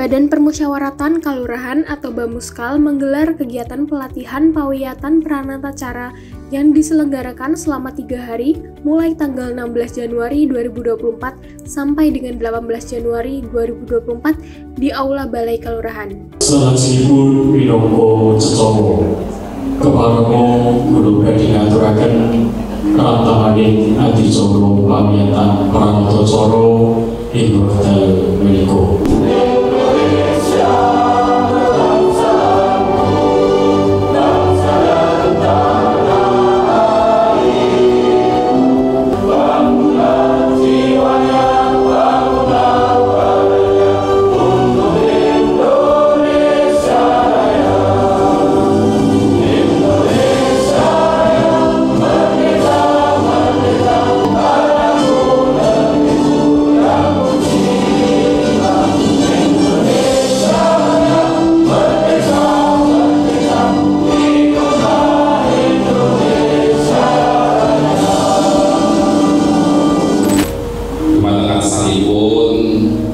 Badan Permusyawaratan Kalurahan atau Bamuskal menggelar kegiatan pelatihan pawiyatan pranatacara yang diselenggarakan selama 3 hari mulai tanggal 16 Januari 2024 sampai dengan 18 Januari 2024 di Aula Balai Kelurahan. Salajengipun minangka cecaka keparengga kula badhe ngaturaken rantahaning adicara pawiyatan pranatacara ing wekdal menika.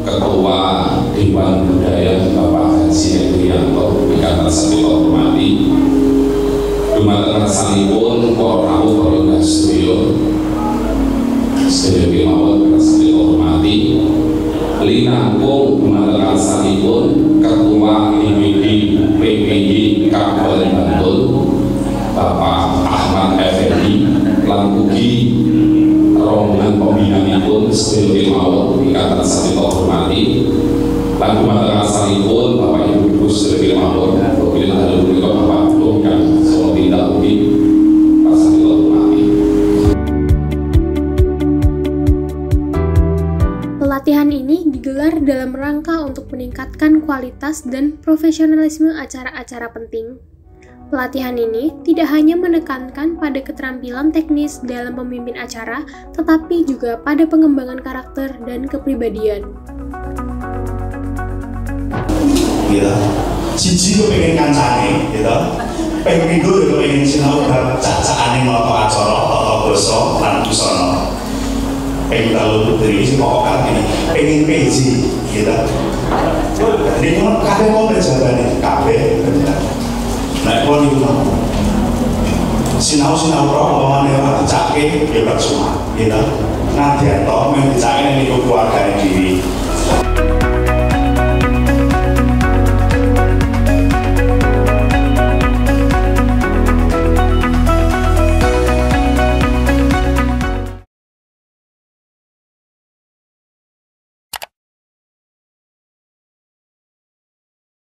Ketua Dewan Budaya Bapak Haji Hendrianto ingkang tansah kula hormati, dumateng rasanipun para rawuh para sedaya kemawon tansah kula hormati, linangkung dumateng rasanipun Ketua IPD PPI Kabupaten Bantul Bapak Ahmad Effendi lan ugi rombongan pembinanipun sedaya kemawon ingkang tansah kula hormati, lan dumateng asalipun Bapak Ibu sedaya kemawon bilih dalu punika Bapak ingkang saha tindak ugi tansah kula hormati. Pelatihan ini digelar dalam rangka untuk meningkatkan kualitas dan profesionalisme acara-acara penting. Pelatihan ini tidak hanya menekankan pada keterampilan teknis dalam memimpin acara, tetapi juga pada pengembangan karakter dan kepribadian. Gitu. Siji pengen kancane, gitu. Pengen minggu pengen sinau bab cacakane nata acara, tata basa lan busana. Pengen tahu dari sing pokok ini, pengen PJ, gitu. Jadi kabeh mau jabane, kabeh bener. Nah, kalau itu sinau-sinau rombongan yang ora dicake ya percuma, gitu. Nadyan to men dicake ning keluargane dhewe.